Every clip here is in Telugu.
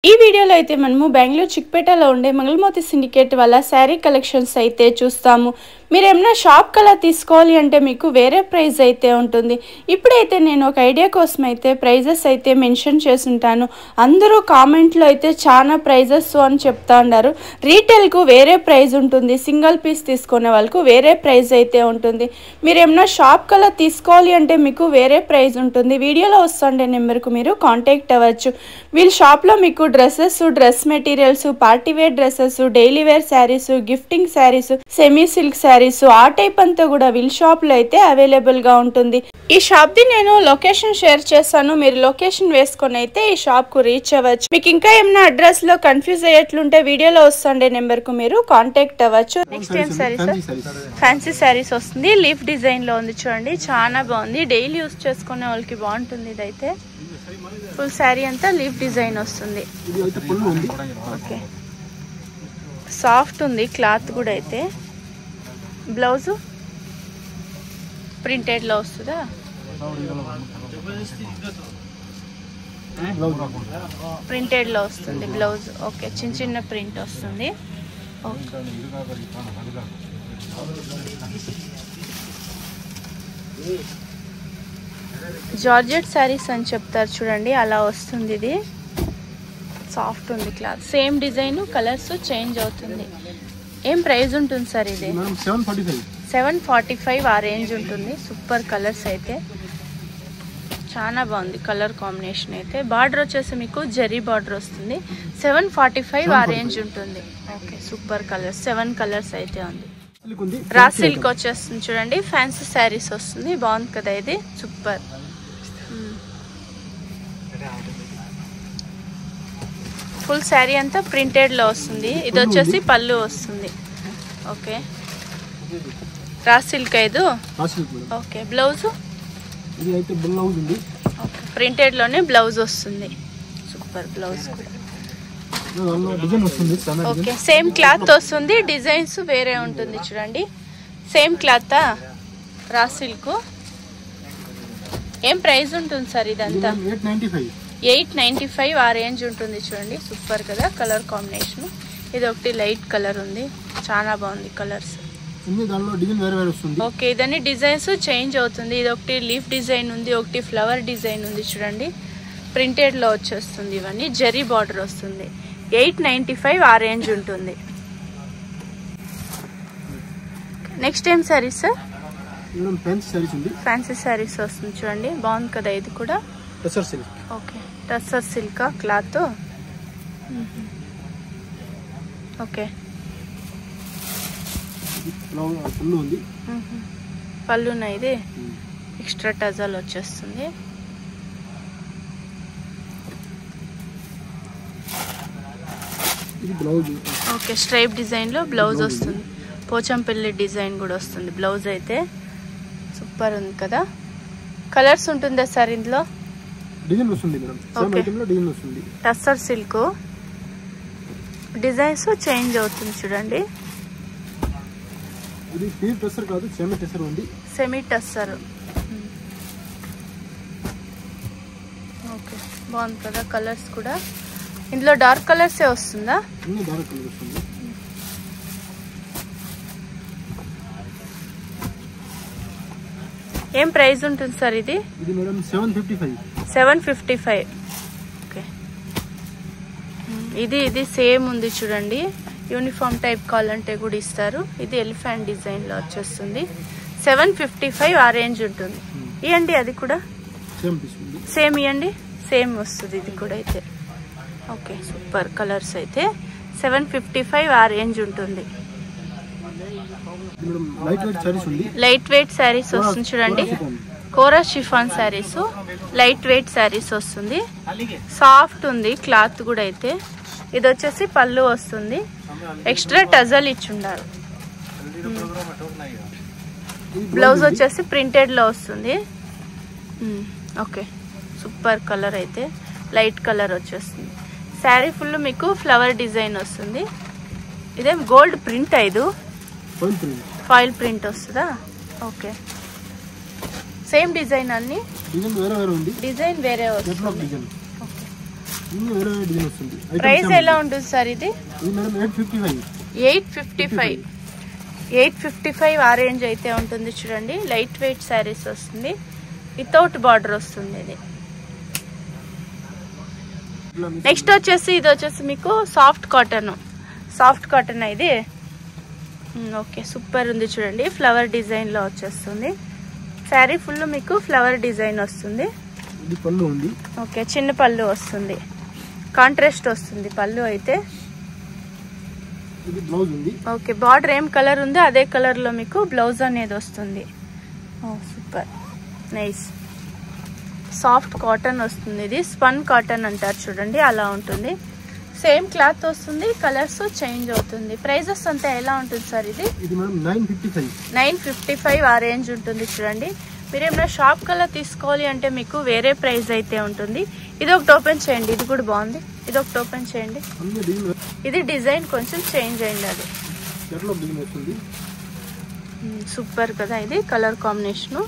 ఈ వీడియోలో అయితే మనము బెంగళూరు చిక్పేటలో ఉండే మంగళమోతి సిండికేట్ వల్ల శారీ కలెక్షన్స్ అయితే చూస్తాము. మీరు ఏమైనా షాప్ కలా తీసుకోవాలి అంటే మీకు వేరే ప్రైస్ అయితే ఉంటుంది. ఇప్పుడైతే నేను ఒక ఐడియా కోసం అయితే ప్రైజెస్ అయితే మెన్షన్ చేసి ఉంటాను. అందరూ కామెంట్లో అయితే చాలా ప్రైజెస్ అని చెప్తా ఉన్నారు. రీటైల్కు వేరే ప్రైస్ ఉంటుంది, సింగిల్ పీస్ తీసుకునే వాళ్ళకు వేరే ప్రైస్ అయితే ఉంటుంది. మీరు ఏమైనా షాప్ కలా తీసుకోవాలి అంటే మీకు వేరే ప్రైస్ ఉంటుంది. వీడియోలో వస్తుండే నెంబర్కు మీరు కాంటాక్ట్ అవ్వచ్చు. వీళ్ళ షాప్లో మీకు dresses, dress materials, party wear dresses, daily wear saris, gifting saris, semi silk saris ఆ టైప్ అంతా కూడా వీళ్ళ షాప్ లో అయితే అవైలబుల్ గా ఉంటుంది. ఈ షాప్ ది నేను లొకేషన్ షేర్ చేస్తాను. మీరు లొకేషన్ వేసుకొని అయితే ఈ షాప్ కు రీచ్ అవ్వచ్చు. మీకు ఇంకా ఏమైనా అడ్రస్ లో కన్ఫ్యూజ్ అయ్యేట్లుంటే వీడియోలో వస్తుండే నెంబర్ కు మీరు కాంటాక్ట్ అవ్వచ్చు. నెక్స్ట్ ఏం శారీస్? ఫ్యాన్సీ శారీస్ వస్తుంది. లీఫ్ డిజైన్ లో ఉంది చూడండి, చాలా బాగుంది. డైలీ యూస్ చేసుకునే వాళ్ళకి బాగుంటుంది. ఇదైతే ఫుల్ శారీ అంతా లీఫ్ డిజైన్ వస్తుంది. ఓకే, సాఫ్ట్ ఉంది క్లాత్ కూడా. అయితే బ్లౌజ్ ప్రింటెడ్ లో వస్తుందా? ప్రింటెడ్ లో వస్తుంది బ్లౌజ్. ఓకే, చిన్న చిన్న ప్రింట్ వస్తుంది. జార్జెట్ శారీస్ అని చెప్తారు చూడండి, అలా వస్తుంది. ఇది సాఫ్ట్ ఉంది cloth. Same design, colours change అవుతుంది. ఏం ప్రైస్ ఉంటుంది సార్ ఇది? 745 ఆ రేంజ్ ఉంటుంది. సూపర్ కలర్స్ అయితే చాలా బాగుంది. కలర్ కాంబినేషన్ అయితే బార్డర్ వచ్చేసి మీకు జరీ బార్డర్ వస్తుంది. 745 ఆ రేంజ్ ఉంటుంది. Okay, super colours. 7 కలర్స్ అయితే ఉంది. రా సిల్క్ వచ్చేస్తుంది చూడండి, ఫ్యాన్సీ శారీస్ వస్తుంది. బాగుంది కదా ఇది, సూపర్. ఫుల్ శారీ అంతా ప్రింటెడ్ లో వస్తుంది. ఇది వచ్చేసి పళ్ళు వస్తుంది. ఓకే, రా సిల్క్ ఐదు. ఓకే, బ్లౌజ్ ప్రింటెడ్ లోనే బ్లౌజ్ వస్తుంది. సూపర్ బ్లౌజ్ కూడా. ఓకే, సేమ్ క్లాత్ వస్తుంది, డిజైన్స్ వేరే ఉంటుంది చూడండి. Same cloth raw silk. ఏం ప్రైస్ ఉంటుంది సార్ ఇదంతా? 895 ఆ రేంజ్ ఉంటుంది చూడండి. సూపర్ కదా కలర్ కాంబినేషన్. ఇది ఒకటి లైట్ కలర్ ఉంది, చాలా బాగుంది కలర్స్. ఓకే, ఇదన్నీ డిజైన్స్ చేంజ్ అవుతుంది. ఇది ఒకటి లీఫ్ డిజైన్ ఉంది, ఒకటి ఫ్లవర్ డిజైన్ ఉంది చూడండి. ప్రింటెడ్ లో వచ్చేస్తుంది. ఇవన్నీ జరీ బార్డర్ వస్తుంది. 895 ఆ రేంజ్ ఉంటుంది. నెక్స్ట్ ఏం శారీస్ సార్? ఫ్యాన్సీ శారీస్ వస్తుంది చూడండి, బాగుంది కదా ఇది కూడా. Okay, tussar silk cloth. Okay, పళ్ళునా ఇది ఎక్స్ట్రా టజల్ వచ్చేస్తుంది. ఓకే, స్ట్రైప్ డిజైన్ లో బ్లౌజ్ వస్తుంది. పోచంపల్లి డిజైన్ కూడా వస్తుంది బ్లౌజ్ అయితే. సూపర్ ఉంది కదా. కలర్స్ ఉంటుందా సార్ ఇందులో? టస్సర్ సిల్క్ డిజైన్స్ చేంజ్ అవుతుంది చూడండి. సెమీ టస్సర్. ఓకే, బాగుంది కదా కలర్స్ కూడా. ఇందులో డార్క్ కలర్సే వస్తుందా? ఏం ప్రైస్ ఉంటుంది సార్ ఇది? 755. ఓకే, ఇది సేమ్ ఉంది చూడండి. యూనిఫామ్ టైప్ కావాలంటే కూడా ఇస్తారు. ఇది ఎలిఫెంట్ డిజైన్ లో వచ్చేస్తుంది. 755 ఆ రేంజ్ ఉంటుంది. ఇవ్వండి, అది కూడా సేమ్ ఇవ్వండి. సేమ్ వస్తుంది ఇది కూడా అయితే. ఓకే, సూపర్ కలర్స్ అయితే. 755 ఆ రేంజ్ ఉంటుంది. లైట్ వెయిట్ శారీస్ వస్తుంది చూడండి. Kora chiffon saris, light weight saris వస్తుంది. సాఫ్ట్ ఉంది క్లాత్ కూడా అయితే. ఇది వచ్చేసి పళ్ళు వస్తుంది. ఎక్స్ట్రా టజల్ ఇచ్చుండారు. బ్లౌజ్ వచ్చేసి ప్రింటెడ్ లో వస్తుంది. ఓకే, సూపర్ కలర్ అయితే. లైట్ కలర్ వచ్చేస్తుంది. శారీ ఫుల్ మీకు ఫ్లవర్ డిజైన్ వస్తుంది. ఇదేం గోల్డ్ ప్రింట్, ఐదు ఫాయిల్ ప్రింట్ వస్తుందా? ఓకే, సేమ్ డిజైన్ అన్ని. డిజైన్ వేరే వస్తుంది. ప్రైస్ ఎలా ఉంటుంది సార్ ఇది? 855 ఆ రేంజ్ అయితే ఉంటుంది చూడండి. లైట్ వెయిట్ శారీస్ వస్తుంది, వితౌట్ బార్డర్ వస్తుంది ఇది. నెక్స్ట్ వచ్చేసి ఇది వచ్చేసి మీకు సాఫ్ట్ కాటన్ ఇది. ఓకే, సూపర్ ఉంది చూడండి. ఫ్లవర్ డిజైన్ లో వచ్చేస్తుంది శారీ, ఫుల్ మీకు ఫ్లవర్ డిజైన్ వస్తుంది. ఓకే, చిన్న పళ్ళు వస్తుంది, కాంట్రాస్ట్ వస్తుంది పళ్ళు అయితే. ఓకే, బార్డర్ ఏం కలర్ ఉందో అదే కలర్ లో మీకు బ్లౌజ్ అనేది వస్తుంది. Super nice. సాఫ్ట్ కాటన్ వస్తుంది, ఇది స్పన్ కాటన్ అంటారు చూడండి, అలా ఉంటుంది. సేమ్ క్లాత్ వస్తుంది, కలర్స్ చేంజ్ అవుతుంది. ప్రైజెస్ అంతా ఎలా ఉంటుంది సార్ ఇది? 955 ఆ రేంజ్ ఉంటుంది చూడండి. మీరు ఏమైనా షాప్ కల్లా తీసుకోవాలి అంటే మీకు వేరే ప్రైస్ అయితే ఉంటుంది. ఇది ఒకటి ఓపెన్ చేయండి, ఇది కూడా బాగుంది. ఇది ఒకటి ఓపెన్ చేయండి, ఇది డిజైన్ కొంచెం చేంజ్ అయింది అది. సూపర్ కదా ఇది కలర్ కాంబినేషన్.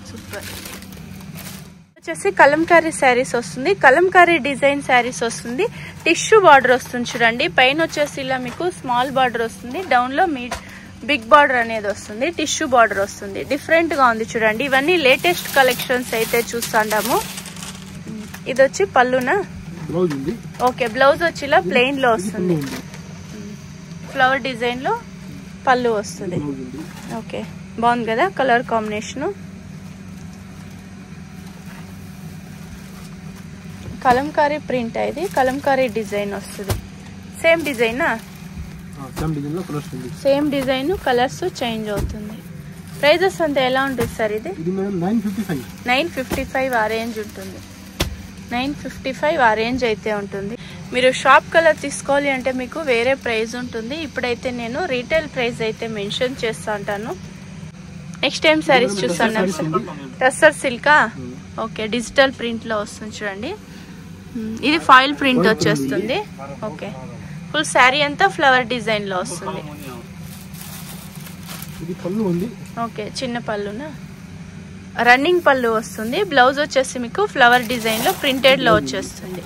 సూపర్. వచ్చేసి కలంకారీ శారీస్ వస్తుంది, కలంకారీ డిజైన్ శారీస్ వస్తుంది. టిష్యూ బార్డర్ వస్తుంది చూడండి. పైన వచ్చేసి ఇలా మీకు స్మాల్ బార్డర్ వస్తుంది, డౌన్ లో బిగ్ బార్డర్ అనేది వస్తుంది, టిష్యూ బార్డర్ వస్తుంది. డిఫరెంట్ గా ఉంది చూడండి. ఇవన్నీ లేటెస్ట్ కలెక్షన్స్ అయితే చూస్తాము. ఇది వచ్చి పళ్ళునా? ఓకే, బ్లౌజ్ వచ్చి ఇలా ప్లెయిన్ లో వస్తుంది, ఫ్లవర్ డిజైన్ లో పళ్ళు వస్తుంది. ఓకే, బాగుంది కదా కలర్ కాంబినేషన్. కలంకారీ ప్రింట్ ఇది, కలంకారీ డిజైన్ వస్తుంది. సేమ్ డిజైనా? సేమ్ డిజైన్, కలర్స్ చేంజ్ అవుతుంది. ప్రైజెస్ అంతా ఎలా ఉంటుంది సార్ ఇది? 955 ఆ రేంజ్ ఉంటుంది. 955 ఆ రేంజ్ అయితే ఉంటుంది. మీరు షాప్ కలర్ తీసుకోవాలి అంటే మీకు వేరే ప్రైస్ ఉంటుంది. ఇప్పుడైతే నేను రీటైల్ ప్రైస్ అయితే మెన్షన్ చేస్తా ఉంటాను. నెక్స్ట్ టైం సారీస్ చూస్తాను. టస్సర్ సిల్కా? ఓకే, డిజిటల్ ప్రింట్ లో వస్తుంది చూడండి. ఇది ఫాయిల్ ప్రింట్ వచ్చేస్తుంది. ఓకే, ఫుల్ శారీ అంతా ఫ్లవర్ డిజైన్ లో వస్తుంది. ఓకే, చిన్న పళ్ళునా? రన్నింగ్ పళ్ళు వస్తుంది. బ్లౌజ్ వచ్చేసి మీకు ఫ్లవర్ డిజైన్ లో ప్రింటెడ్ లో వచ్చేస్తుంది.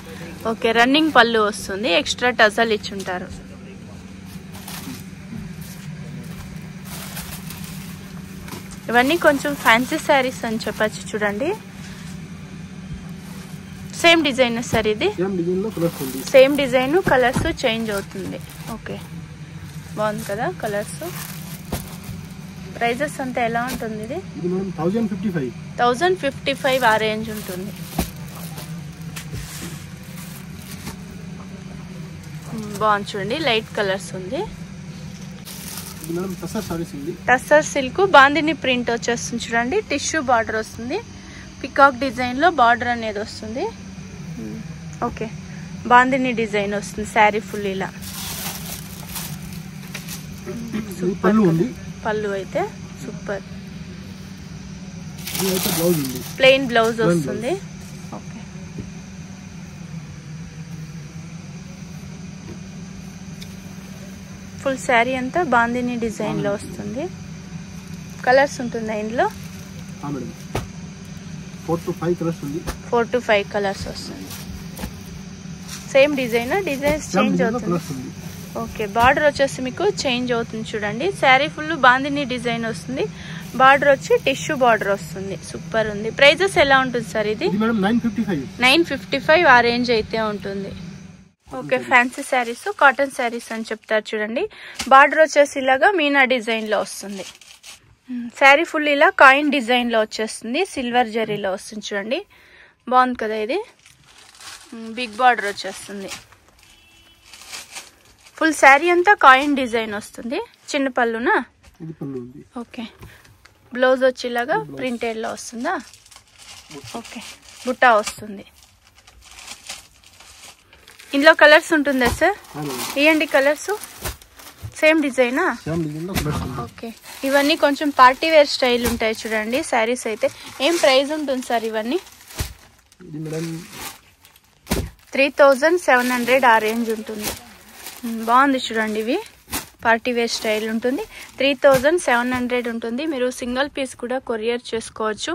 ఓకే, రన్నింగ్ పళ్ళు వస్తుంది, ఎక్స్ట్రా టజల్ ఇచ్చుంటారు. ఇవన్నీ కొంచెం ఫ్యాన్సీ శారీస్ అని చెప్పచ్చు చూడండి. సేమ్ డిజైన్ సార్ ఇది? సేమ్ డిజైన్, కలర్స్ చేంజ్ అవుతుంది. ఓకే, బాగుంది కదా కలర్స్. ప్రైజెస్ అంతా ఎలా ఉంటుంది ఇది? 1055 ఆ రేంజ్ ఉంటుంది. బాగుంది చూడండి, లైట్ కలర్స్ ఉంది. టస్సర్ సిల్క్ బాందిని ప్రింట్ వచ్చేస్తుంది చూడండి. టిష్యూ బార్డర్ వస్తుంది, పికాక్ డిజైన్ లో బార్డర్ అనేది వస్తుంది. ఓకే, బాందిని డిజైన్ వస్తుంది శారీ ఫుల్ ఇలా. పళ్ళు అయితే సూపర్. ప్లెయిన్ బ్లౌజ్ వస్తుంది. ఓకే, ఫుల్ శారీ అంతా బాందిని డిజైన్ లో వస్తుంది. కలర్స్ ఉంటుంది ఇందులో? 4 to 5 కలర్స్ వస్తుంది. సేమ్ డిజైన్, డిజైన్స్ చేంజ్ అవుతుంది. ఓకే, బార్డర్ వచ్చేసి మీకు చేంజ్ అవుతుంది చూడండి. శారీ ఫుల్ బాందిని డిజైన్ వస్తుంది, బార్డర్ వచ్చి టిష్యూ బార్డర్ వస్తుంది. సూపర్ ఉంది. ప్రైజెస్ ఎలా ఉంటుంది సార్ ఇది? 955 ఆ రేంజ్ అయితే ఉంటుంది. Okay, fancy saris, cotton saris అని చెప్తారు చూడండి. బార్డర్ వచ్చేసి ఇలాగా మీనా డిజైన్ లో వస్తుంది. శారీ ఫుల్ ఇలా కాయిన్ డిజైన్ లో వచ్చేస్తుంది, సిల్వర్ జరీలో వస్తుంది చూడండి. బాగుంది కదా ఇది. బిగ్ బార్డర్ వచ్చేస్తుంది. ఫుల్ శారీ అంతా కాయిన్ డిజైన్ వస్తుంది. చిన్న పళ్ళునా? ఓకే, బ్లౌజ్ వచ్చి ఇలాగా ప్రింటెడ్ లో వస్తుందా? ఓకే, బుట్టా వస్తుంది. ఇందులో కలర్స్ ఉంటుందా సార్? ఇవ్వండి కలర్స్. సేమ్ డిజైనా? ఓకే, ఇవన్నీ కొంచెం పార్టీ వేర్ స్టైల్ ఉంటాయి చూడండి శారీస్ అయితే. ఏం ప్రైస్ ఉంటుంది సార్ ఇవన్నీ? 3700 ఆ రేంజ్ ఉంటుంది. బాగుంది చూడండి. ఇవి పార్టీ వేర్ స్టైల్ ఉంటుంది. 3700 ఉంటుంది. మీరు సింగిల్ పీస్ కూడా కొరియర్ చేసుకోవచ్చు.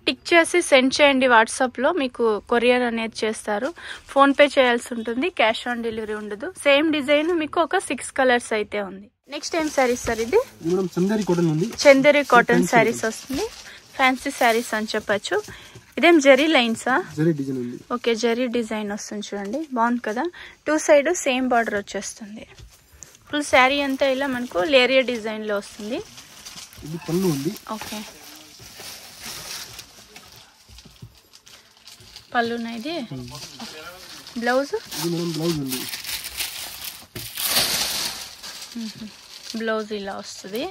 టిక్ చేసి సెండ్ చేయండి వాట్సాప్లో, మీకు కొరియర్ అనేది చేస్తారు. ఫోన్పే చేయాల్సి ఉంటుంది, క్యాష్ ఆన్ డెలివరీ ఉండదు. సేమ్ డిజైన్ మీకు ఒక 6 కలర్స్ అయితే ఉంది. నెక్స్ట్ ఏం శారీస్ సార్? ఇది చందేరి కాటన్ శారీస్ వస్తుంది. ఫ్యాన్సీ శారీస్ అని చెప్పచ్చు. ఇదేం జరీ లైన్సా? ఓకే, జరీ డిజైన్ వస్తుంది చూడండి, బాగుంది కదా. 2 సైడ్ సేమ్ బార్డర్ వచ్చేస్తుంది. ఫుల్ శారీ అంతా ఇలా మనకు లేరియా డిజైన్ లో వస్తుంది. ఓకే, పళ్ళునా ఇది. బ్లౌజ్ బ్లౌజ్ ఇలా వస్తుంది,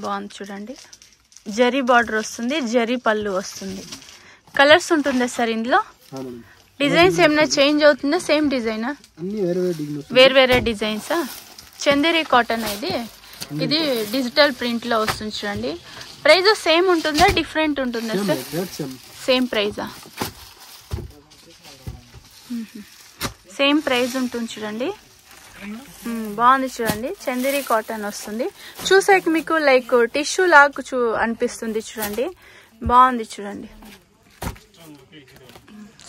బాగుంది చూడండి. జరీ బార్డర్ వస్తుంది, జరీ పళ్ళు వస్తుంది. కలర్స్ ఉంటుందా సార్ ఇందులో? డిజైన్స్ ఏమైనా చేంజ్ అవుతుందా? సేమ్ డిజైనా? వేరే డిజైన్సా? చందేరి కాటన్ ఇది డిజిటల్ ప్రింట్ లో వస్తుంది చూడండి. ప్రైస్ సేమ్ ఉంటుందా, డిఫరెంట్ ఉంటుందా సార్? సేమ్ ప్రైజా? సేమ్ ప్రైస్ ఉంటుంది చూడండి, బాగుంది చూడండి. చందేరి కాటన్ వస్తుంది. చూసాక మీకు లైక్ టిష్యూ లాగా అనిపిస్తుంది చూడండి, బాగుంది చూడండి,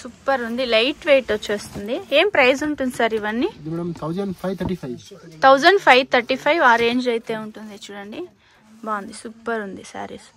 సూపర్ ఉంది. లైట్ వెయిట్ వచ్చేస్తుంది. ఏం ప్రైస్ ఉంటుంది సార్ ఇవన్నీ? 1535 ఆ రేంజ్ అయితే ఉంటుంది చూడండి, బాగుంది, సూపర్ ఉంది శారీస్.